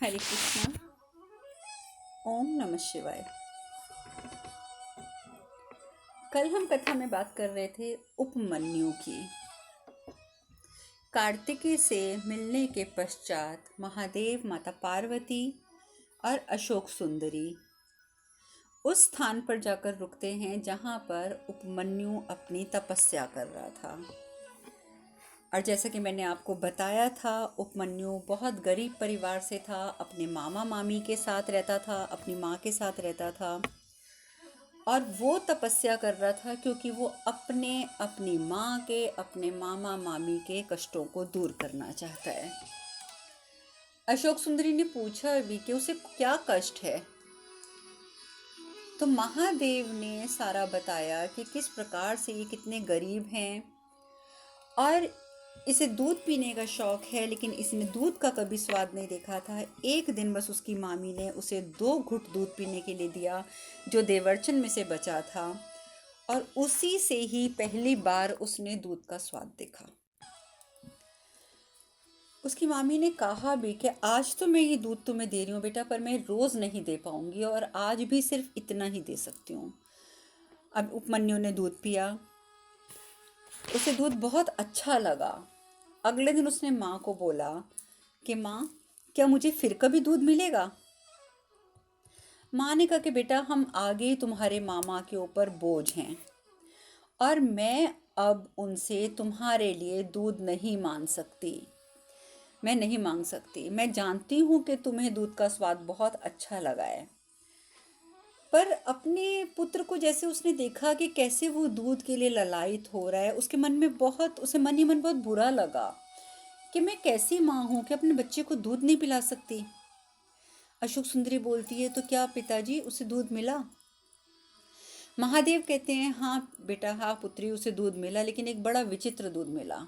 हरे कृष्णा। ओम नमः शिवाय। कल हम कथा में बात कर रहे थे उपमन्यु की। कार्तिकेय से मिलने के पश्चात महादेव, माता पार्वती और अशोक सुंदरी उस स्थान पर जाकर रुकते हैं जहां पर उपमन्यु अपनी तपस्या कर रहा था। और जैसा कि मैंने आपको बताया था, उपमन्यु बहुत गरीब परिवार से था, अपने मामा मामी के साथ रहता था, अपनी माँ के साथ रहता था और वो तपस्या कर रहा था क्योंकि वो अपनी माँ के, अपने मामा मामी के कष्टों को दूर करना चाहता है। अशोक सुंदरी ने पूछा भी कि उसे क्या कष्ट है, तो महादेव ने सारा बताया कि किस प्रकार से ये कितने गरीब हैं और इसे दूध पीने का शौक है, लेकिन इसने दूध का कभी स्वाद नहीं देखा था। एक दिन बस उसकी मामी ने उसे 2 घुट दूध पीने के लिए दिया जो देवर्चन में से बचा था, और उसी से ही पहली बार उसने दूध का स्वाद देखा। उसकी मामी ने कहा भी कि आज तो मैं ये दूध तुम्हें दे रही हूँ बेटा, पर मैं रोज़ नहीं दे पाऊंगी और आज भी सिर्फ इतना ही दे सकती हूँ। अब उपमन्यु ने दूध पिया, उसे दूध बहुत अच्छा लगा। अगले दिन उसने माँ को बोला कि माँ, क्या मुझे फिर कभी दूध मिलेगा? माँ ने कहा कि बेटा, हम आगे तुम्हारे मामा के ऊपर बोझ हैं और मैं अब उनसे तुम्हारे लिए दूध नहीं मांग सकती। मैं जानती हूँ कि तुम्हें दूध का स्वाद बहुत अच्छा लगा है, पर अपने पुत्र को जैसे उसने देखा कि कैसे वो दूध के लिए ललायत हो रहा है, उसके मन में उसे मन ही मन बहुत बुरा लगा कि मैं कैसी माँ हूँ कि अपने बच्चे को दूध नहीं पिला सकती। अशोक सुंदरी बोलती है, तो क्या पिताजी उसे दूध मिला? महादेव कहते हैं, हाँ बेटा, हाँ पुत्री, उसे दूध मिला, लेकिन एक बड़ा विचित्र दूध मिला।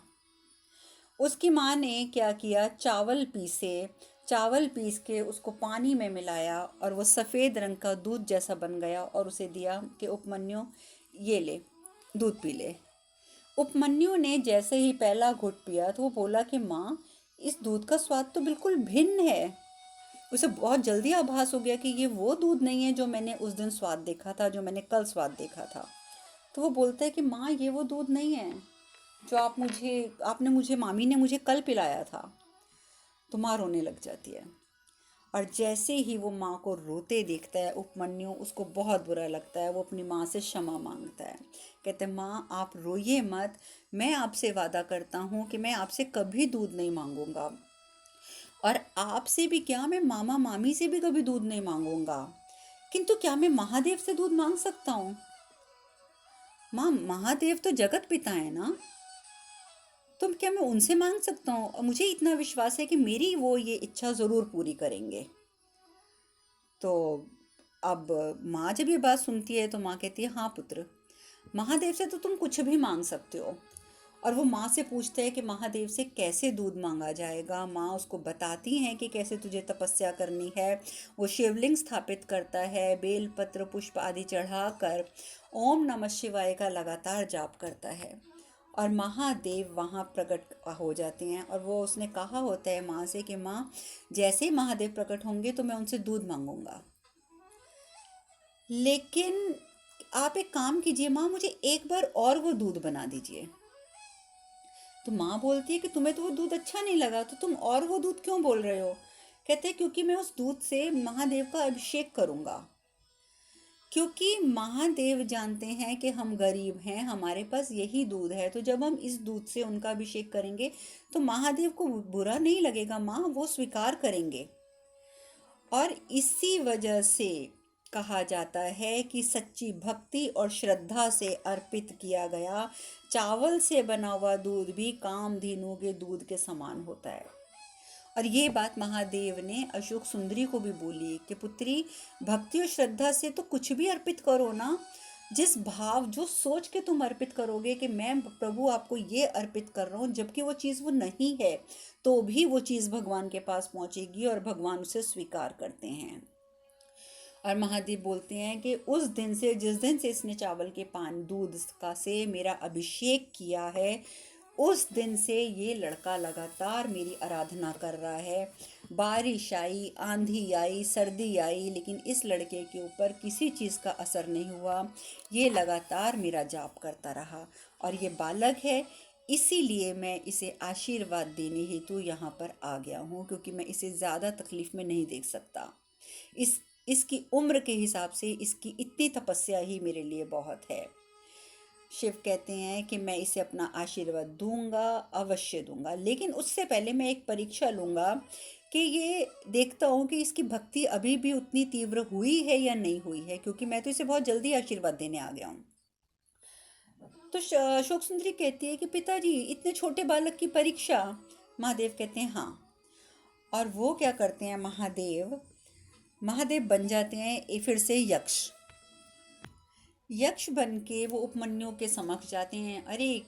उसकी माँ ने क्या किया, चावल पीस के उसको पानी में मिलाया और वो सफ़ेद रंग का दूध जैसा बन गया और उसे दिया कि उपमन्यु ये ले, दूध पी ले। उपमन्यु ने जैसे ही पहला घुट पिया तो वो बोला कि माँ, इस दूध का स्वाद तो बिल्कुल भिन्न है। उसे बहुत जल्दी आभास हो गया कि ये वो दूध नहीं है जो मैंने उस दिन स्वाद देखा था, जो मैंने कल स्वाद देखा था। तो वो बोलता है कि माँ, ये वो दूध नहीं है जो आपने मुझे मामी ने मुझे कल पिलाया था। तो माँ रोने लग जाती है और जैसे ही वो माँ को रोते देखता है उपमन्यु, उसको बहुत बुरा लगता है। वो अपनी माँ से क्षमा मांगता है, कहते हैं, माँ आप रोइए मत, मैं आपसे वादा करता हूँ कि मैं आपसे कभी दूध नहीं मांगूंगा, और आपसे भी क्या, मैं मामा मामी से भी कभी दूध नहीं मांगूंगा। किंतु क्या मैं महादेव से दूध मांग सकता हूँ? माँ, महादेव तो जगत पिता है ना, तो क्या मैं उनसे मांग सकता हूँ? और मुझे इतना विश्वास है कि मेरी वो ये इच्छा ज़रूर पूरी करेंगे। तो अब माँ जब ये बात सुनती है तो माँ कहती है, हाँ पुत्र, महादेव से तो तुम कुछ भी मांग सकते हो। और वो माँ से पूछते हैं कि महादेव से कैसे दूध मांगा जाएगा। माँ उसको बताती हैं कि कैसे तुझे तपस्या करनी है। वो शिवलिंग स्थापित करता है, बेल पत्र पुष्प आदि चढ़ाकर ओम नमः शिवाय का लगातार जाप करता है और महादेव वहाँ प्रकट हो जाते हैं। और वो उसने कहा होता है माँ से कि माँ, जैसे ही महादेव प्रकट होंगे तो मैं उनसे दूध मांगूंगा, लेकिन आप एक काम कीजिए माँ, मुझे एक बार और वो दूध बना दीजिए। तो माँ बोलती है कि तुम्हें तो वो दूध अच्छा नहीं लगा, तो तुम और वो दूध क्यों बोल रहे हो? कहते हैं, क्योंकि मैं उस दूध से महादेव का अभिषेक करूँगा, क्योंकि महादेव जानते हैं कि हम गरीब हैं, हमारे पास यही दूध है, तो जब हम इस दूध से उनका अभिषेक करेंगे तो महादेव को बुरा नहीं लगेगा माँ, वो स्वीकार करेंगे। और इसी वजह से कहा जाता है कि सच्ची भक्ति और श्रद्धा से अर्पित किया गया चावल से बना हुआ दूध भी कामधेनु के दूध के समान होता है। और ये बात महादेव ने अशोक सुंदरी को भी बोली कि पुत्री, भक्ति और श्रद्धा से तो कुछ भी अर्पित करो ना। जिस भाव, जो सोच के तुम अर्पित करोगे कि मैं प्रभु आपको ये अर्पित कर रहा हूँ, जबकि वो चीज़ वो नहीं है, तो भी वो चीज़ भगवान के पास पहुँचेगी और भगवान उसे स्वीकार करते हैं। और महादेव बोलते हैं कि उस दिन से, जिस दिन से इसने चावल के पान दूध का से मेरा अभिषेक किया है, उस दिन से ये लड़का लगातार मेरी आराधना कर रहा है। बारिश आई, आंधी आई, सर्दी आई, लेकिन इस लड़के के ऊपर किसी चीज़ का असर नहीं हुआ। ये लगातार मेरा जाप करता रहा और ये बालक है, इसीलिए मैं इसे आशीर्वाद देने हेतु यहाँ पर आ गया हूँ, क्योंकि मैं इसे ज़्यादा तकलीफ़ में नहीं देख सकता। इसकी उम्र के हिसाब से इसकी इतनी तपस्या ही मेरे लिए बहुत है। शिव कहते हैं कि मैं इसे अपना आशीर्वाद दूंगा, अवश्य दूंगा, लेकिन उससे पहले मैं एक परीक्षा लूंगा कि ये देखता हूँ कि इसकी भक्ति अभी भी उतनी तीव्र हुई है या नहीं हुई है, क्योंकि मैं तो इसे बहुत जल्दी आशीर्वाद देने आ गया हूँ। तो शोक सुंदरी कहती है कि पिताजी, इतने छोटे बालक की परीक्षा? महादेव कहते हैं हाँ। और वो क्या करते हैं, महादेव महादेव बन जाते हैं फिर से यक्ष। यक्ष बन के वो उपमन्यु के समक्ष जाते हैं। अरे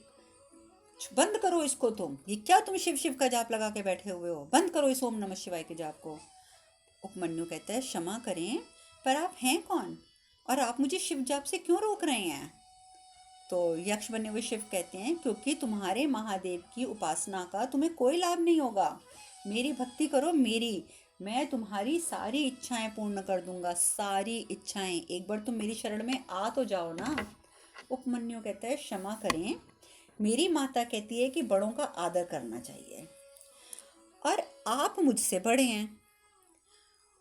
बंद करो इसको, तुम ये क्या, तुम शिव शिव का जाप लगा के बैठे हुए हो, बंद करो इस ओम नमः शिवाय के जाप को। उपमन्यु कहता है क्षमा करें, पर आप हैं कौन और आप मुझे शिव जाप से क्यों रोक रहे हैं? तो यक्ष बने हुए शिव कहते हैं क्योंकि तुम्हारे महादेव की उपासना का तुम्हें कोई लाभ नहीं होगा। मेरी भक्ति करो, मेरी, मैं तुम्हारी सारी इच्छाएं पूर्ण कर दूंगा, सारी इच्छाएं। एक बार तुम मेरी शरण में आ तो जाओ ना। उपमन्यु कहता है क्षमा करें, मेरी माता कहती है कि बड़ों का आदर करना चाहिए और आप मुझसे बड़े हैं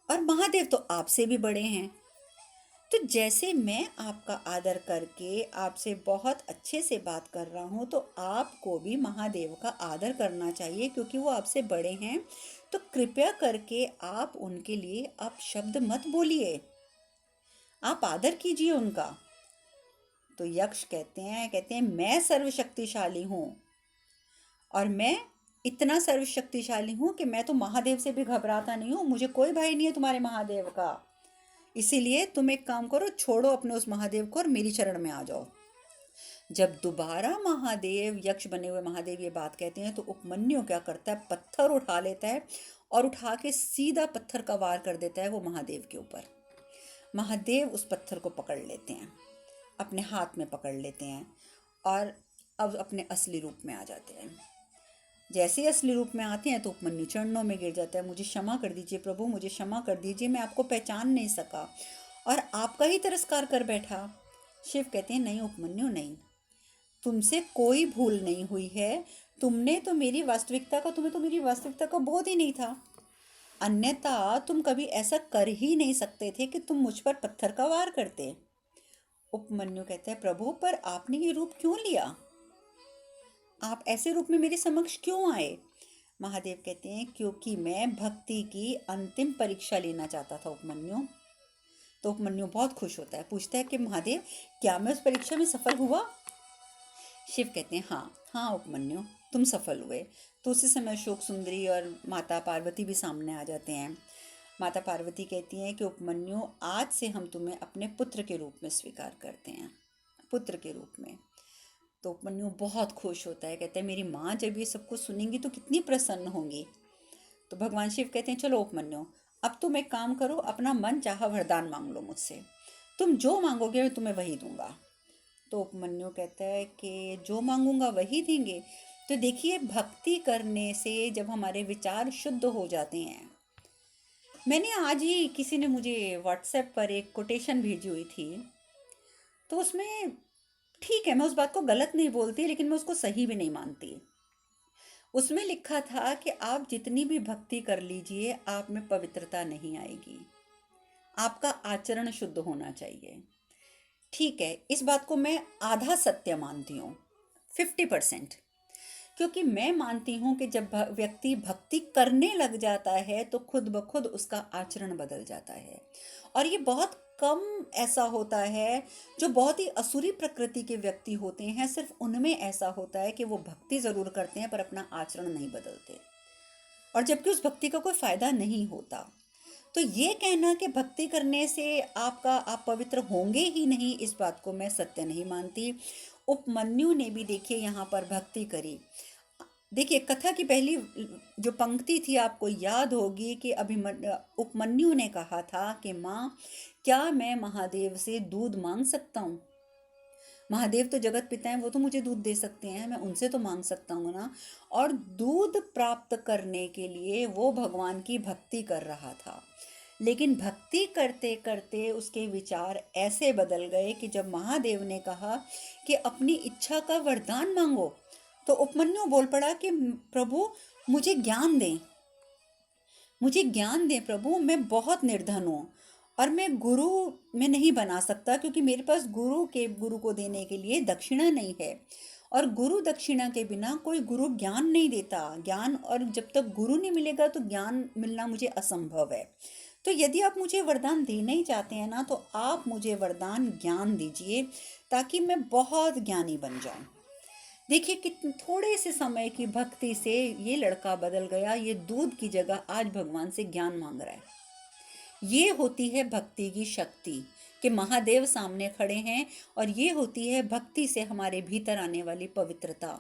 और महादेव तो आपसे भी बड़े हैं। तो जैसे मैं आपका आदर करके आपसे बहुत अच्छे से बात कर रहा हूँ, तो आपको भी महादेव का आदर करना चाहिए, क्योंकि वो आपसे बड़े हैं। तो कृपया करके आप उनके लिए आप शब्द मत बोलिए, आप आदर कीजिए उनका। तो यक्ष कहते हैं मैं सर्वशक्तिशाली हूँ और मैं इतना सर्वशक्तिशाली हूँ कि मैं तो महादेव से भी घबराता नहीं हूँ, मुझे कोई भय नहीं है तुम्हारे महादेव का। इसीलिए तुम एक काम करो, छोड़ो अपने उस महादेव को और मेरी शरण में आ जाओ। जब दोबारा महादेव, यक्ष बने हुए महादेव ये बात कहते हैं, तो उपमन्यु क्या करता है, पत्थर उठा लेता है और उठा के सीधा पत्थर का वार कर देता है वो महादेव के ऊपर। महादेव उस पत्थर को पकड़ लेते हैं, अपने हाथ में पकड़ लेते हैं और अब अपने असली रूप में आ जाते हैं। जैसे ही असली रूप में आते हैं तो उपमन्यु चरणों में गिर जाता है, मुझे क्षमा कर दीजिए प्रभु, मुझे क्षमा कर दीजिए, मैं आपको पहचान नहीं सका और आपका ही तिरस्कार कर बैठा। शिव कहते हैं नहीं उपमन्यु नहीं, तुमसे कोई भूल नहीं हुई है, तुम्हें तो मेरी वास्तविकता का बोध ही नहीं था, अन्यथा तुम कभी ऐसा कर ही नहीं सकते थे कि तुम मुझ पर पत्थर का वार करते। उपमन्यु कहते हैं प्रभु, पर आपने ये रूप क्यों लिया, आप ऐसे रूप में मेरे समक्ष क्यों आए? महादेव कहते हैं क्योंकि मैं भक्ति की अंतिम परीक्षा लेना चाहता था उपमन्यु। तो उपमन्यु बहुत खुश होता है, पूछता है कि महादेव क्या मैं उस परीक्षा में सफल हुआ? शिव कहते हैं हाँ हाँ उपमन्यु, तुम सफल हुए। तो उसी समय शोक सुंदरी और माता पार्वती भी सामने आ जाते हैं। माता पार्वती कहती हैं कि उपमन्यु, आज से हम तुम्हें अपने पुत्र के रूप में स्वीकार करते हैं, पुत्र के रूप में। तो उपमन्यु बहुत खुश होता है, कहता है मेरी माँ जब ये सबको सुनेंगी तो कितनी प्रसन्न होंगी। तो भगवान शिव कहते हैं चलो उपमन्यु, अब तुम एक काम करो, अपना मन चाहा वरदान मांग लो मुझसे, तुम जो मांगोगे मैं तुम्हें वही दूंगा। तो उपमन्यु कहता है कि जो मांगूंगा वही देंगे। तो देखिए, भक्ति करने से जब हमारे विचार शुद्ध हो जाते हैं, मैंने आज ही, किसी ने मुझे व्हाट्सएप पर एक कोटेशन भेजी हुई थी, तो उसमें, ठीक है मैं उस बात को गलत नहीं बोलती, लेकिन मैं उसको सही भी नहीं मानती। उसमें लिखा था कि आप जितनी भी भक्ति कर लीजिए, आप में पवित्रता नहीं आएगी, आपका आचरण शुद्ध होना चाहिए। ठीक है, इस बात को मैं आधा सत्य मानती हूँ, 50%, क्योंकि मैं मानती हूँ कि जब व्यक्ति भक्ति करने लग जाता है तो खुद ब खुद उसका आचरण बदल जाता है। और ये बहुत कम ऐसा होता है, जो बहुत ही असुरी प्रकृति के व्यक्ति होते हैं, सिर्फ उनमें ऐसा होता है कि वो भक्ति ज़रूर करते हैं पर अपना आचरण नहीं बदलते, और जबकि उस भक्ति का कोई फायदा नहीं होता। तो ये कहना कि भक्ति करने से आप पवित्र होंगे ही नहीं, इस बात को मैं सत्य नहीं मानती। उपमन्यु ने भी देखिए यहाँ पर भक्ति करी। देखिए, कथा की पहली जो पंक्ति थी आपको याद होगी कि उपमन्यु ने कहा था कि माँ, क्या मैं महादेव से दूध मांग सकता हूँ? महादेव तो जगत पिता हैं, वो तो मुझे दूध दे सकते हैं, मैं उनसे तो मांग सकता हूँ ना। और दूध प्राप्त करने के लिए वो भगवान की भक्ति कर रहा था। लेकिन भक्ति करते करते उसके विचार ऐसे बदल गए कि जब महादेव ने कहा कि अपनी इच्छा का वरदान मांगो, तो उपमन्यु बोल पड़ा कि प्रभु मुझे ज्ञान दें, मुझे ज्ञान दें प्रभु, मैं बहुत निर्धन हूँ और मैं गुरु में नहीं बना सकता, क्योंकि मेरे पास गुरु को देने के लिए दक्षिणा नहीं है। और गुरु दक्षिणा के बिना कोई गुरु ज्ञान नहीं देता। ज्ञान, और जब तक गुरु नहीं मिलेगा तो ज्ञान मिलना मुझे असंभव है। तो यदि आप मुझे वरदान देना ही चाहते हैं ना, तो आप मुझे वरदान ज्ञान दीजिए, ताकि मैं बहुत ज्ञानी बन जाऊं। देखिए कितने थोड़े से समय की भक्ति से ये लड़का बदल गया। ये दूध की जगह आज भगवान से ज्ञान मांग रहा है। ये होती है भक्ति की शक्ति, कि महादेव सामने खड़े हैं। और ये होती है भक्ति से हमारे भीतर आने वाली पवित्रता,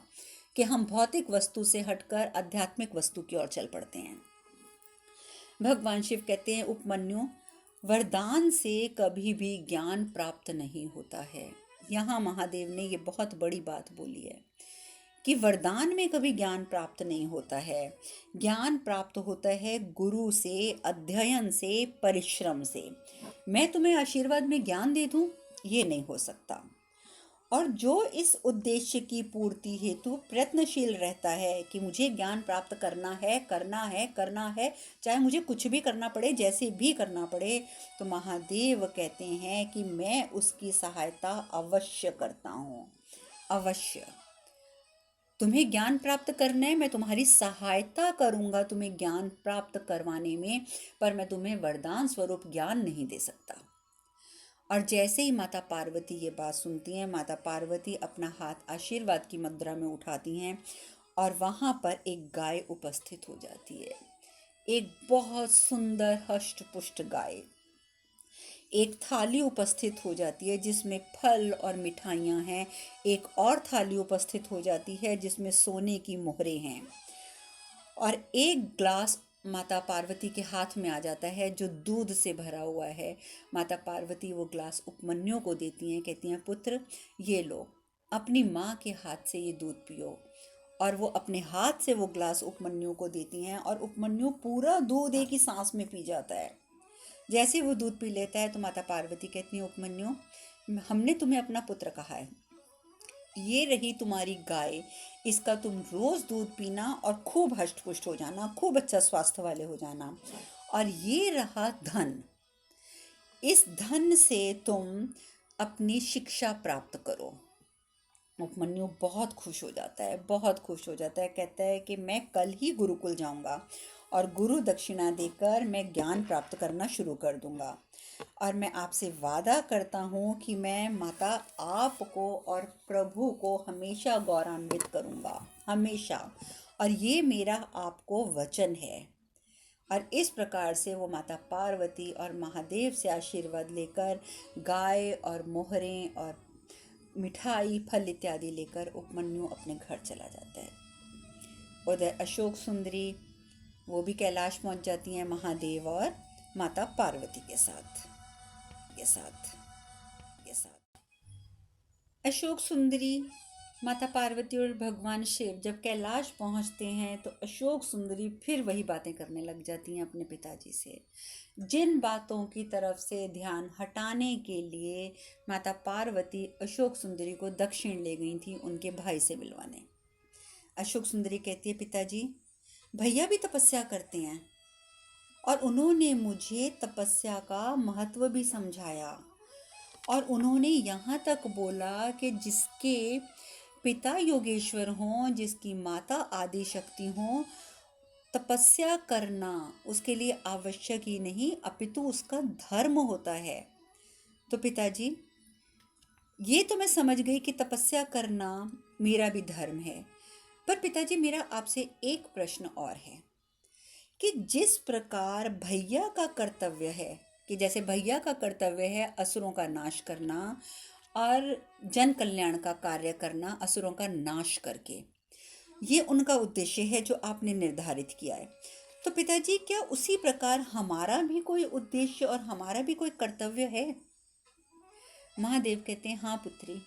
कि हम भौतिक वस्तु से हटकर आध्यात्मिक वस्तु की ओर चल पड़ते हैं। भगवान शिव कहते हैं, उपमन्यु, वरदान से कभी भी ज्ञान प्राप्त नहीं होता है। यहाँ महादेव ने ये बहुत बड़ी बात बोली है कि वरदान में कभी ज्ञान प्राप्त नहीं होता है। ज्ञान प्राप्त होता है गुरु से, अध्ययन से, परिश्रम से। मैं तुम्हें आशीर्वाद में ज्ञान दे दूं, ये नहीं हो सकता। और जो इस उद्देश्य की पूर्ति हेतु प्रयत्नशील रहता है कि मुझे ज्ञान प्राप्त करना है, करना है, करना है, चाहे मुझे कुछ भी करना पड़े, जैसे भी करना पड़े, तो महादेव कहते हैं कि मैं उसकी सहायता अवश्य करता हूँ। अवश्य तुम्हें ज्ञान प्राप्त करना है, मैं तुम्हारी सहायता करूँगा तुम्हें ज्ञान प्राप्त करवाने में, पर मैं तुम्हें वरदान स्वरूप ज्ञान नहीं दे सकता। और जैसे ही माता पार्वती ये बात सुनती हैं, माता पार्वती अपना हाथ आशीर्वाद की मुद्रा में उठाती हैं और वहाँ पर एक गाय उपस्थित हो जाती है। एक बहुत सुंदर हष्ट पुष्ट गाय। एक थाली उपस्थित हो जाती है जिसमें फल और मिठाइयाँ हैं। एक और थाली उपस्थित हो जाती है जिसमें सोने की मोहरें हैं। और एक ग्लास माता पार्वती के हाथ में आ जाता है जो दूध से भरा हुआ है। माता पार्वती वो ग्लास उपमन्यु को देती हैं, कहती हैं, पुत्र ये लो, अपनी माँ के हाथ से ये दूध पियो। और वो अपने हाथ से वो ग्लास उपमन्यु को देती हैं और उपमन्यु पूरा दूध एक ही सांस में पी जाता है। जैसे वो दूध पी लेता है तो माता पार्वती कहती हैं, उपमन्यु, हमने तुम्हें अपना पुत्र कहा है, ये रही तुम्हारी गाय, इसका तुम रोज दूध पीना और खूब हष्ट पुष्ट हो जाना, खूब अच्छा स्वास्थ्य वाले हो जाना। और ये रहा धन, इस धन से तुम अपनी शिक्षा प्राप्त करो। उपमन्यु बहुत खुश हो जाता है, बहुत खुश हो जाता है। कहता है कि मैं कल ही गुरुकुल जाऊंगा और गुरु दक्षिणा देकर मैं ज्ञान प्राप्त करना शुरू कर दूंगा। और मैं आपसे वादा करता हूँ कि मैं माता आपको और प्रभु को हमेशा गौरवान्वित करूँगा, हमेशा। और ये मेरा आपको वचन है। और इस प्रकार से वो माता पार्वती और महादेव से आशीर्वाद लेकर गाय और मोहरें और मिठाई, फल इत्यादि लेकर उपमन्यु अपने घर चला जाता है। उधर अशोक सुंदरी वो भी कैलाश पहुंच जाती हैं महादेव और माता पार्वती के साथ। अशोक सुंदरी, माता पार्वती और भगवान शिव जब कैलाश पहुंचते हैं तो अशोक सुंदरी फिर वही बातें करने लग जाती हैं अपने पिताजी से, जिन बातों की तरफ से ध्यान हटाने के लिए माता पार्वती अशोक सुंदरी को दक्षिण ले गई थी उनके भाई से मिलवाने। अशोक सुंदरी कहती है, पिताजी भैया भी तपस्या करते हैं और उन्होंने मुझे तपस्या का महत्व भी समझाया। और उन्होंने यहाँ तक बोला कि जिसके पिता योगेश्वर हों, जिसकी माता आदि शक्ति हों, तपस्या करना उसके लिए आवश्यक ही नहीं अपितु उसका धर्म होता है। तो पिताजी ये तो मैं समझ गई कि तपस्या करना मेरा भी धर्म है, पर पिताजी मेरा आपसे एक प्रश्न और है कि जिस प्रकार भैया का कर्तव्य है, कि जैसे भैया का कर्तव्य है असुरों का नाश करना और जन कल्याण का कार्य करना असुरों का नाश करके, ये उनका उद्देश्य है जो आपने निर्धारित किया है, तो पिताजी क्या उसी प्रकार हमारा भी कोई उद्देश्य और हमारा भी कोई कर्तव्य है? महादेव कहते हैं, हाँ पुत्री,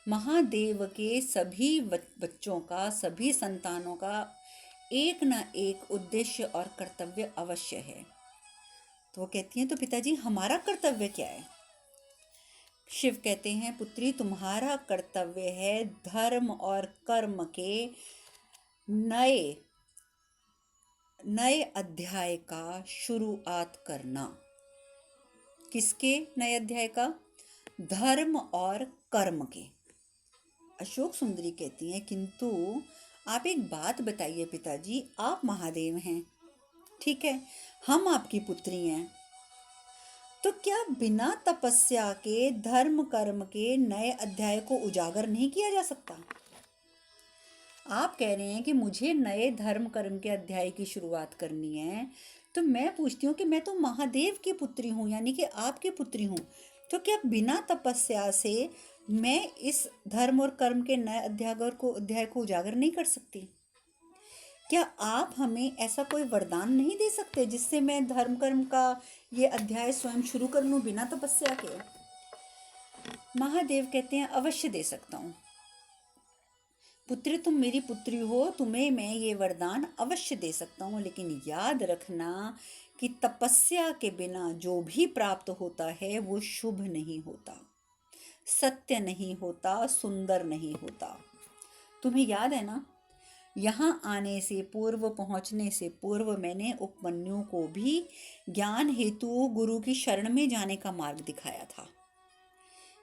महादेव के सभी बच्चों का, सभी संतानों का एक ना एक उद्देश्य और कर्तव्य अवश्य है। तो वो कहती हैं, तो पिताजी हमारा कर्तव्य क्या है? शिव कहते हैं, पुत्री तुम्हारा कर्तव्य है धर्म और कर्म के नए नए अध्याय का शुरुआत करना। किसके नए अध्याय का? धर्म और कर्म के। अशोक सुंदरी कहती हैं, किंतु आप एक बात बताइए पिताजी, आप महादेव हैं, ठीक है, हम आपकी पुत्री हैं, तो क्या बिना तपस्या के धर्म कर्म के नए अध्याय को उजागर नहीं किया जा सकता? आप कह रहे हैं कि मुझे नए धर्म कर्म के अध्याय की शुरुआत करनी है, तो मैं पूछती हूँ कि मैं तो महादेव की पुत्री हूँ, यानी कि आपकी पुत्री हूँ, तो क्या बिना तपस्या से मैं इस धर्म और कर्म के नए अध्याय को उजागर नहीं कर सकती? क्या आप हमें ऐसा कोई वरदान नहीं दे सकते जिससे मैं धर्म कर्म का ये अध्याय स्वयं शुरू कर लूँ बिना तपस्या के? महादेव कहते हैं, अवश्य दे सकता हूँ पुत्री, तुम मेरी पुत्री हो, तुम्हें मैं ये वरदान अवश्य दे सकता हूँ, लेकिन याद रखना कि तपस्या के बिना जो भी प्राप्त होता है वो शुभ नहीं होता, सत्य नहीं होता, सुंदर नहीं होता। तुम्हें याद है ना, यहाँ आने से पूर्व, पहुँचने से पूर्व मैंने उपमन्यु को भी ज्ञान हेतु गुरु की शरण में जाने का मार्ग दिखाया था।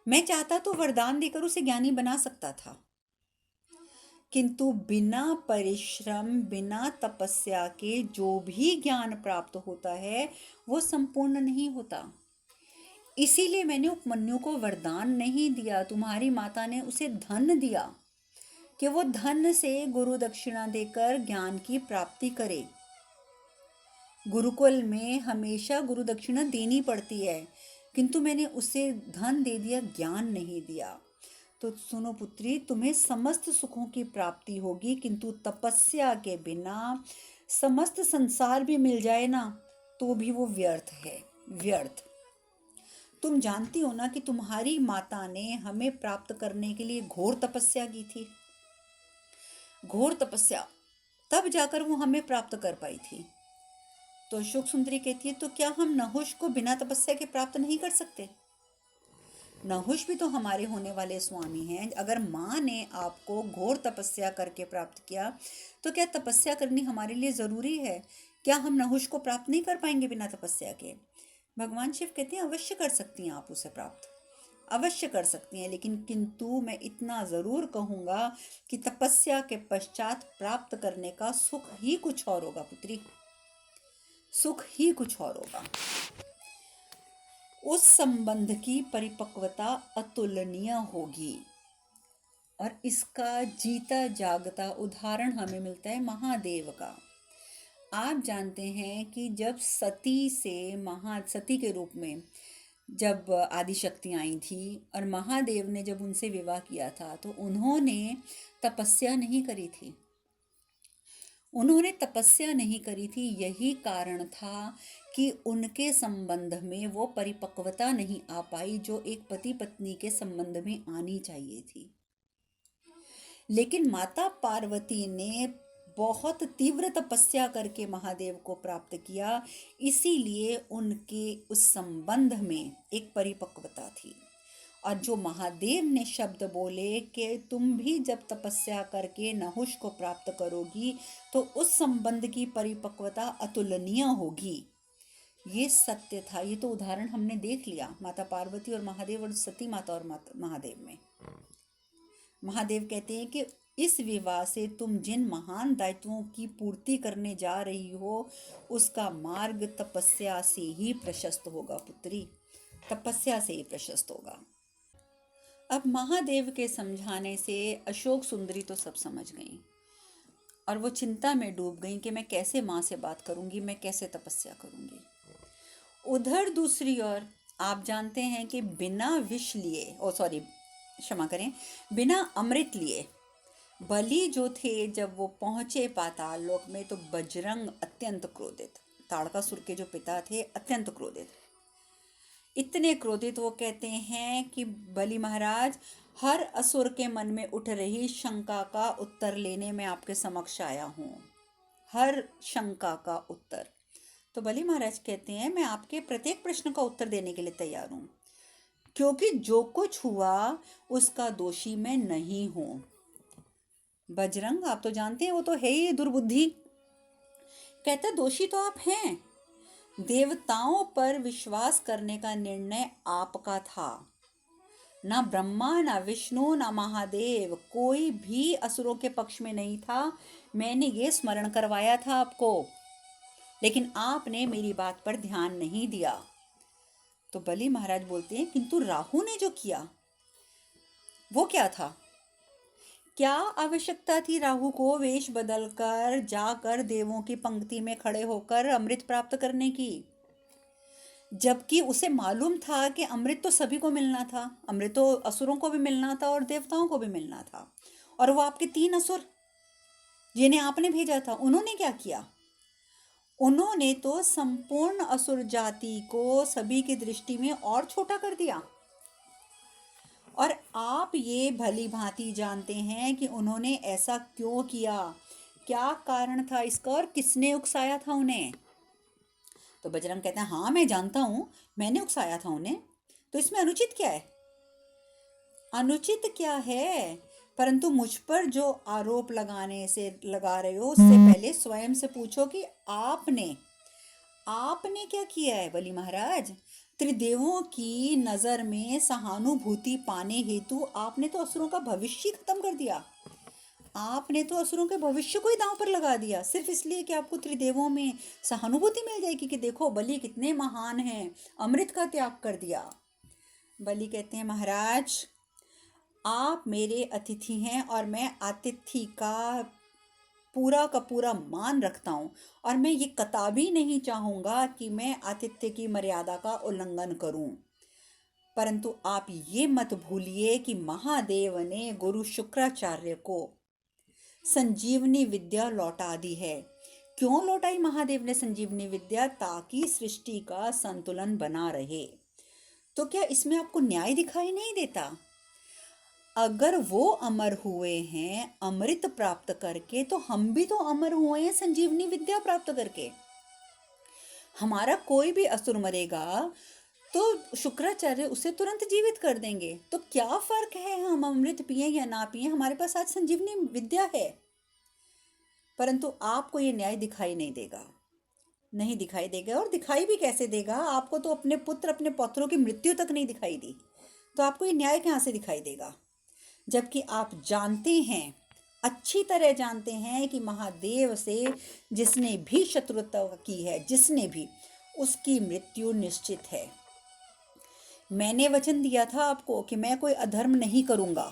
मैं चाहता तो वरदान देकर उसे ज्ञानी बना सकता था, किंतु बिना परिश्रम, बिना तपस्या के जो भी ज्ञान प्राप्त होता है वो संपूर्ण नहीं होता। इसीलिए मैंने उपमन्यु को वरदान नहीं दिया, तुम्हारी माता ने उसे धन दिया कि वो धन से गुरु दक्षिणा देकर ज्ञान की प्राप्ति करे। गुरुकुल में हमेशा गुरु दक्षिणा देनी पड़ती है, किंतु मैंने उसे धन दे दिया, ज्ञान नहीं दिया। तो सुनो पुत्री, तुम्हें समस्त सुखों की प्राप्ति होगी, किंतु तपस्या के बिना समस्त संसार भी मिल जाए ना तो भी वो व्यर्थ है, व्यर्थ। तुम जानती हो ना कि तुम्हारी माता ने हमें प्राप्त करने के लिए घोर तपस्या की थी, घोर तपस्या, तब जाकर वो हमें प्राप्त कर पाई थी। तो अशोक सुंदरी कहती है, तो क्या हम नहुष को बिना तपस्या के प्राप्त नहीं कर सकते? नहुष भी तो हमारे होने वाले स्वामी हैं। अगर माँ ने आपको घोर तपस्या करके प्राप्त किया, तो क्या तपस्या करनी हमारे लिए ज़रूरी है? क्या हम नहुष को प्राप्त नहीं कर पाएंगे बिना तपस्या के? भगवान शिव कहते हैं, अवश्य कर सकती हैं आप उसे प्राप्त, अवश्य कर सकती हैं, लेकिन किंतु मैं इतना ज़रूर कहूँगा कि तपस्या के पश्चात प्राप्त करने का सुख ही कुछ और होगा पुत्री, सुख ही कुछ और होगा। उस संबंध की परिपक्वता अतुलनीय होगी, और इसका जीता जागता उदाहरण हमें मिलता है महादेव का। आप जानते हैं कि जब सती के रूप में जब आदिशक्ति आई थी और महादेव ने जब उनसे विवाह किया था, तो उन्होंने तपस्या नहीं करी थी, उन्होंने तपस्या नहीं करी थी। यही कारण था कि उनके संबंध में वो परिपक्वता नहीं आ पाई जो एक पति पत्नी के संबंध में आनी चाहिए थी। लेकिन माता पार्वती ने बहुत तीव्र तपस्या करके महादेव को प्राप्त किया, इसीलिए उनके उस संबंध में एक परिपक्वता थी। और जो महादेव ने शब्द बोले कि तुम भी जब तपस्या करके नहुष को प्राप्त करोगी तो उस संबंध की परिपक्वता अतुलनीय होगी, ये सत्य था। ये तो उदाहरण हमने देख लिया माता पार्वती और महादेव और सती माता और महादेव में। महादेव कहते हैं कि इस विवाह से तुम जिन महान दायित्वों की पूर्ति करने जा रही हो उसका मार्ग तपस्या से ही प्रशस्त होगा पुत्री, तपस्या से ही प्रशस्त होगा। अब महादेव के समझाने से अशोक सुंदरी तो सब समझ गई और वो चिंता में डूब गई कि मैं कैसे माँ से बात करूंगी, मैं कैसे तपस्या करूंगी। उधर दूसरी ओर आप जानते हैं कि बिना विष लिए, क्षमा करें, बिना अमृत लिए बलि जो थे जब वो पहुंचे पाताल लोक में तो बजरंग अत्यंत क्रोधित, ताड़कासुर के जो पिता थे अत्यंत क्रोधित, इतने क्रोधित वो कहते हैं कि बलि महाराज, हर असुर के मन में उठ रही शंका का उत्तर लेने में आपके समक्ष आया हूँ, हर शंका का उत्तर। तो बलि महाराज कहते हैं, मैं आपके प्रत्येक प्रश्न का उत्तर देने के लिए तैयार हूँ, क्योंकि जो कुछ हुआ उसका दोषी मैं नहीं हूँ। बजरंग, आप तो जानते हैं वो तो है ही दुर्बुद्धि। कहता, दोषी तो आप हैं। देवताओं पर विश्वास करने का निर्णय आपका था। ना ब्रह्मा, ना विष्णु, ना महादेव, कोई भी असुरों के पक्ष में नहीं था। मैंने ये स्मरण करवाया था आपको, लेकिन आपने मेरी बात पर ध्यान नहीं दिया। तो बलि महाराज बोलते हैं, किंतु राहु ने जो किया वो क्या था? क्या आवश्यकता थी राहु को वेश बदलकर जाकर देवों की पंक्ति में खड़े होकर अमृत प्राप्त करने की? जबकि उसे मालूम था कि अमृत तो सभी को मिलना था, अमृत तो असुरों को भी मिलना था और देवताओं को भी मिलना था। और वो आपके 3 असुर जिन्हें आपने भेजा था, उन्होंने क्या किया? उन्होंने तो संपूर्ण असुर जाति को सभी की दृष्टि में और छोटा कर दिया। और आप ये भली भांति जानते हैं कि उन्होंने ऐसा क्यों किया, क्या कारण था इसका और किसने उकसाया था उन्हें। तो बजरंग कहते हैं, हाँ मैं जानता हूँ, मैंने उकसाया था उन्हें। तो इसमें अनुचित क्या है? अनुचित क्या है? परंतु मुझ पर जो आरोप लगा रहे हो, उससे पहले स्वयं से पूछो कि आपने क्या किया है बलि महाराज। त्रिदेवों की नजर में सहानुभूति पाने हेतु आपने तो असुरों का भविष्य खत्म कर दिया। आपने तो असुरों के भविष्य को ही दांव पर लगा दिया, सिर्फ इसलिए कि आपको त्रिदेवों में सहानुभूति मिल जाएगी कि देखो बलि कितने महान हैं, अमृत का त्याग कर दिया। बलि कहते हैं, महाराज आप मेरे अतिथि हैं और मैं आतिथ्य का पूरा मान रखता हूँ, और मैं ये कतई नहीं चाहूँगा कि मैं आतिथ्य की मर्यादा का उल्लंघन करूँ। परंतु आप ये मत भूलिए कि महादेव ने गुरु शुक्राचार्य को संजीवनी विद्या लौटा दी है। क्यों लौटाई महादेव ने संजीवनी विद्या? ताकि सृष्टि का संतुलन बना रहे। तो क्या इसमें आपको न्याय दिखाई नहीं देता? अगर वो अमर हुए हैं अमृत प्राप्त करके, तो हम भी तो अमर हुए हैं संजीवनी विद्या प्राप्त करके। हमारा कोई भी असुर मरेगा तो शुक्राचार्य उसे तुरंत जीवित कर देंगे। तो क्या फर्क है हम अमृत पिए या ना पिए, हमारे पास आज संजीवनी विद्या है। परंतु आपको ये न्याय दिखाई नहीं देगा, नहीं दिखाई देगा। और दिखाई भी कैसे देगा? आपको तो अपने पुत्र अपने पौत्रों की मृत्यु तक नहीं दिखाई दी, तो आपको ये न्याय कहाँ से दिखाई देगा? जबकि आप जानते हैं, अच्छी तरह जानते हैं कि महादेव से जिसने भी शत्रुता की है, जिसने भी, उसकी मृत्यु निश्चित है। मैंने वचन दिया था आपको कि मैं कोई अधर्म नहीं करूँगा,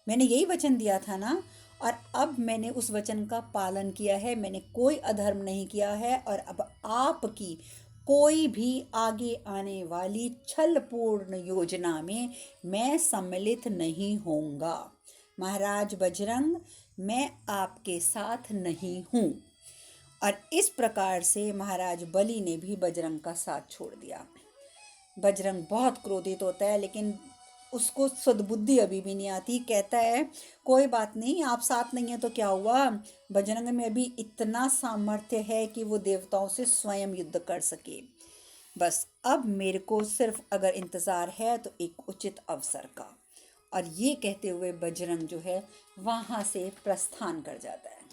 मैंने यही वचन दिया था ना। और अब मैंने उस वचन का पालन किया है, मैंने कोई अधर्म नहीं किया है। और अब आपकी कोई भी आगे आने वाली छलपूर्ण योजना में मैं सम्मिलित नहीं होऊंगा। महाराज बजरंग, मैं आपके साथ नहीं हूँ। और इस प्रकार से महाराज बलि ने भी बजरंग का साथ छोड़ दिया। बजरंग बहुत क्रोधित होता है, लेकिन उसको सद्बुद्धि अभी भी नहीं आती। कहता है, कोई बात नहीं, आप साथ नहीं है तो क्या हुआ, बजरंग में अभी इतना सामर्थ्य है कि वो देवताओं से स्वयं युद्ध कर सके। बस अब मेरे को सिर्फ अगर इंतज़ार है तो एक उचित अवसर का। और ये कहते हुए बजरंग जो है वहाँ से प्रस्थान कर जाता है।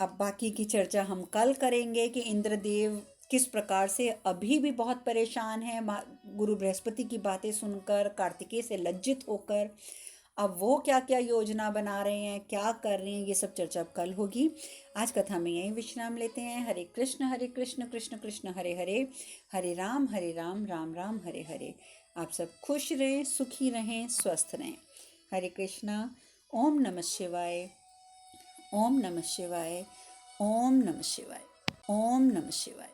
अब बाकी की चर्चा हम कल करेंगे कि इंद्रदेव किस प्रकार से अभी भी बहुत परेशान है गुरु बृहस्पति की बातें सुनकर, कार्तिकेय से लज्जित होकर। अब वो क्या क्या योजना बना रहे हैं, क्या कर रहे हैं, ये सब चर्चा अब कल होगी। आज कथा में यही विश्राम लेते हैं। हरे कृष्ण कृष्ण कृष्ण हरे हरे, हरे राम राम राम हरे हरे। आप सब खुश रहें, सुखी रहें, स्वस्थ रहें। हरे कृष्णा। ओम नमः शिवाय, ओम नमः शिवाय, ओम नमः शिवाय, ओम नमः शिवाय।